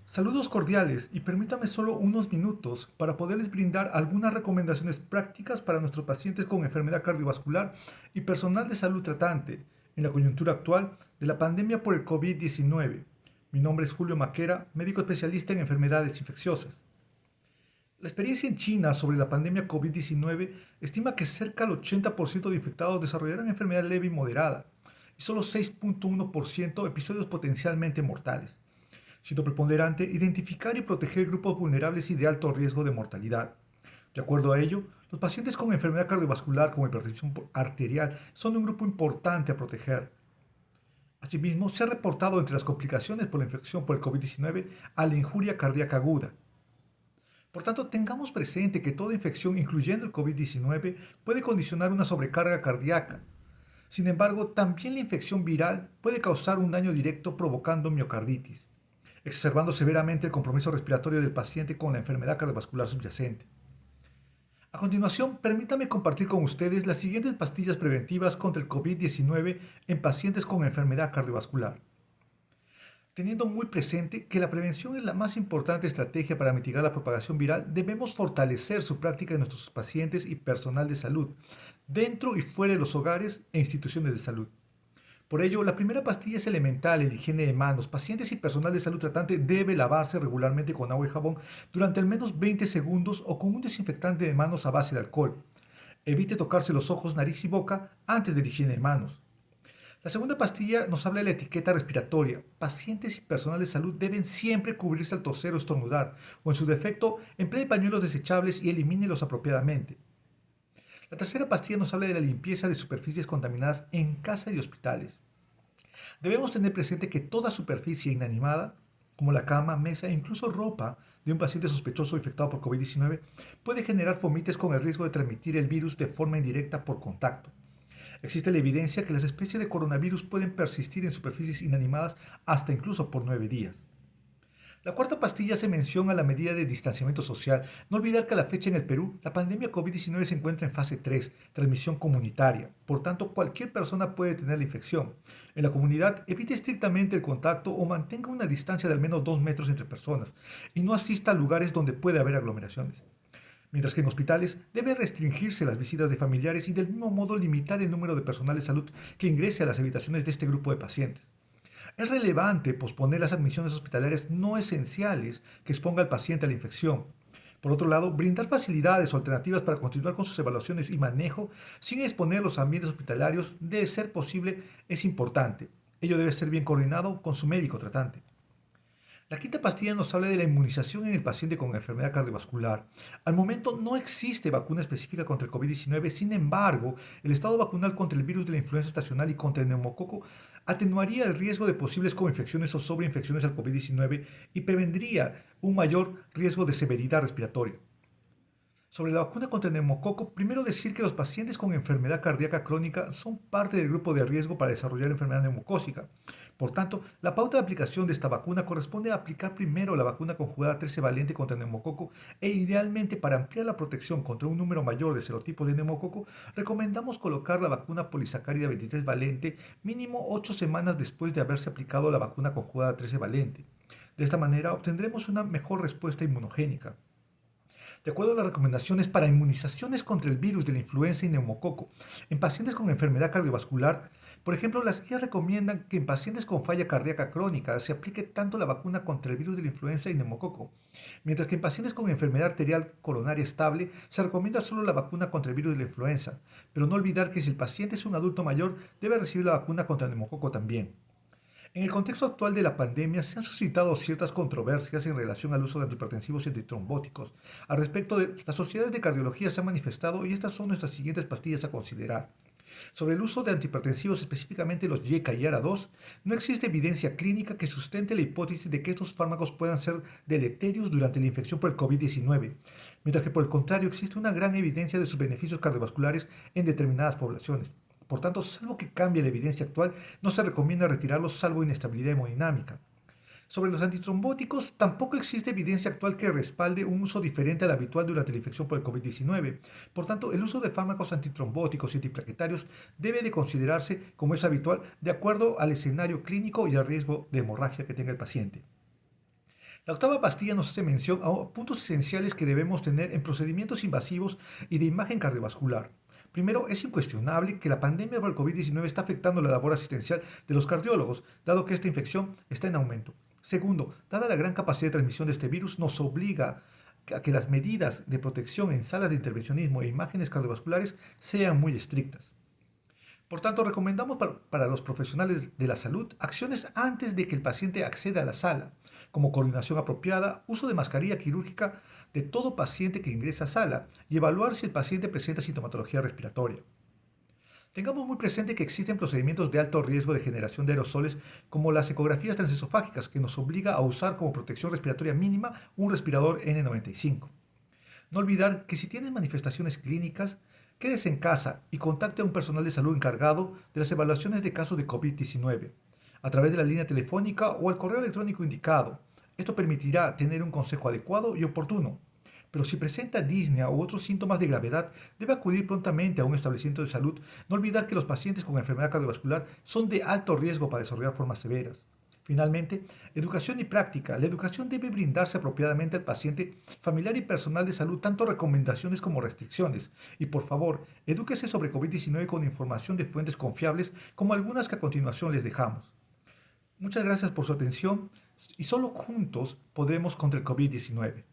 Saludos cordiales y permítame solo unos minutos para poderles brindar algunas recomendaciones prácticas para nuestros pacientes con enfermedad cardiovascular y personal de salud tratante en la coyuntura actual de la pandemia por el COVID-19. Mi nombre es Julio Maquera, médico especialista en enfermedades infecciosas. La experiencia en China sobre la pandemia COVID-19 estima que cerca del 80% de infectados desarrollarán enfermedad leve y moderada y solo 6.1% episodios potencialmente mortales, siendo preponderante identificar y proteger grupos vulnerables y de alto riesgo de mortalidad. De acuerdo a ello, los pacientes con enfermedad cardiovascular como hipertensión arterial son un grupo importante a proteger. Asimismo, se ha reportado entre las complicaciones por la infección por el COVID-19 a la injuria cardíaca aguda. Por tanto, tengamos presente que toda infección, incluyendo el COVID-19, puede condicionar una sobrecarga cardíaca. Sin embargo, también la infección viral puede causar un daño directo provocando miocarditis, exacerbando severamente el compromiso respiratorio del paciente con la enfermedad cardiovascular subyacente. A continuación, permítame compartir con ustedes las siguientes pastillas preventivas contra el COVID-19 en pacientes con enfermedad cardiovascular. Teniendo muy presente que la prevención es la más importante estrategia para mitigar la propagación viral, debemos fortalecer su práctica en nuestros pacientes y personal de salud, dentro y fuera de los hogares e instituciones de salud. Por ello, la primera pastilla es elemental, el higiene de manos. Pacientes y personal de salud tratante debe lavarse regularmente con agua y jabón durante al menos 20 segundos o con un desinfectante de manos a base de alcohol. Evite tocarse los ojos, nariz y boca antes de la higiene de manos. La segunda pastilla nos habla de la etiqueta respiratoria. Pacientes y personal de salud deben siempre cubrirse al toser o estornudar, o en su defecto, emplee pañuelos desechables y elimínelos apropiadamente. La tercera pastilla nos habla de la limpieza de superficies contaminadas en casa y hospitales. Debemos tener presente que toda superficie inanimada, como la cama, mesa e incluso ropa de un paciente sospechoso infectado por COVID-19, puede generar fomites con el riesgo de transmitir el virus de forma indirecta por contacto. Existe la evidencia que las especies de coronavirus pueden persistir en superficies inanimadas hasta incluso por 9 días. La cuarta pastilla hace mención a la medida de distanciamiento social. No olvidar que a la fecha en el Perú, la pandemia COVID-19 se encuentra en fase 3, transmisión comunitaria. Por tanto, cualquier persona puede tener la infección. En la comunidad, evite estrictamente el contacto o mantenga una distancia de al menos 2 metros entre personas y no asista a lugares donde puede haber aglomeraciones. Mientras que en hospitales debe restringirse las visitas de familiares y del mismo modo limitar el número de personal de salud que ingrese a las habitaciones de este grupo de pacientes. Es relevante posponer las admisiones hospitalarias no esenciales que exponga al paciente a la infección. Por otro lado, brindar facilidades o alternativas para continuar con sus evaluaciones y manejo sin exponer los ambientes hospitalarios, de ser posible, es importante. Ello debe ser bien coordinado con su médico tratante. La quinta pastilla nos habla de la inmunización en el paciente con enfermedad cardiovascular. Al momento no existe vacuna específica contra el COVID-19, sin embargo, el estado vacunal contra el virus de la influenza estacional y contra el neumococo atenuaría el riesgo de posibles coinfecciones o sobreinfecciones al COVID-19 y prevendría un mayor riesgo de severidad respiratoria. Sobre la vacuna contra el neumococo, primero decir que los pacientes con enfermedad cardíaca crónica son parte del grupo de riesgo para desarrollar enfermedad neumocócica. Por tanto, la pauta de aplicación de esta vacuna corresponde a aplicar primero la vacuna conjugada 13 valente contra el neumococo e idealmente para ampliar la protección contra un número mayor de serotipos de neumococo, recomendamos colocar la vacuna polisacárida 23 valente mínimo 8 semanas después de haberse aplicado la vacuna conjugada 13 valente. De esta manera obtendremos una mejor respuesta inmunogénica. De acuerdo a las recomendaciones para inmunizaciones contra el virus de la influenza y neumococo, en pacientes con enfermedad cardiovascular, por ejemplo, las guías recomiendan que en pacientes con falla cardíaca crónica se aplique tanto la vacuna contra el virus de la influenza y neumococo, mientras que en pacientes con enfermedad arterial coronaria estable se recomienda solo la vacuna contra el virus de la influenza, pero no olvidar que si el paciente es un adulto mayor, debe recibir la vacuna contra el neumococo también. En el contexto actual de la pandemia se han suscitado ciertas controversias en relación al uso de antihipertensivos y antitrombóticos. Al respecto, las sociedades de cardiología se han manifestado y estas son nuestras siguientes pastillas a considerar. Sobre el uso de antihipertensivos, específicamente los YECA y ARA2, no existe evidencia clínica que sustente la hipótesis de que estos fármacos puedan ser deleterios durante la infección por el COVID-19, mientras que por el contrario existe una gran evidencia de sus beneficios cardiovasculares en determinadas poblaciones. Por tanto, salvo que cambie la evidencia actual, no se recomienda retirarlos salvo inestabilidad hemodinámica. Sobre los antitrombóticos, tampoco existe evidencia actual que respalde un uso diferente al habitual durante la infección por el COVID-19. Por tanto, el uso de fármacos antitrombóticos y antiplaquetarios debe de considerarse como es habitual de acuerdo al escenario clínico y al riesgo de hemorragia que tenga el paciente. La octava pastilla nos hace mención a puntos esenciales que debemos tener en procedimientos invasivos y de imagen cardiovascular. Primero, es incuestionable que la pandemia por el COVID-19 está afectando la labor asistencial de los cardiólogos, dado que esta infección está en aumento. Segundo, dada la gran capacidad de transmisión de este virus, nos obliga a que las medidas de protección en salas de intervencionismo e imágenes cardiovasculares sean muy estrictas. Por tanto, recomendamos para los profesionales de la salud acciones antes de que el paciente acceda a la sala, como coordinación apropiada, uso de mascarilla quirúrgica de todo paciente que ingresa a sala y evaluar si el paciente presenta sintomatología respiratoria. Tengamos muy presente que existen procedimientos de alto riesgo de generación de aerosoles como las ecografías transesofágicas que nos obliga a usar como protección respiratoria mínima un respirador N95. No olvidar que si tienes manifestaciones clínicas, quédese en casa y contacte a un personal de salud encargado de las evaluaciones de casos de COVID-19 a través de la línea telefónica o el correo electrónico indicado. Esto permitirá tener un consejo adecuado y oportuno. Pero si presenta disnea u otros síntomas de gravedad, debe acudir prontamente a un establecimiento de salud. No olvidar que los pacientes con enfermedad cardiovascular son de alto riesgo para desarrollar formas severas. Finalmente, educación y práctica. La educación debe brindarse apropiadamente al paciente, familiar y personal de salud, tanto recomendaciones como restricciones. Y por favor, edúquese sobre COVID-19 con información de fuentes confiables, como algunas que a continuación les dejamos. Muchas gracias por su atención y solo juntos podremos contra el COVID-19.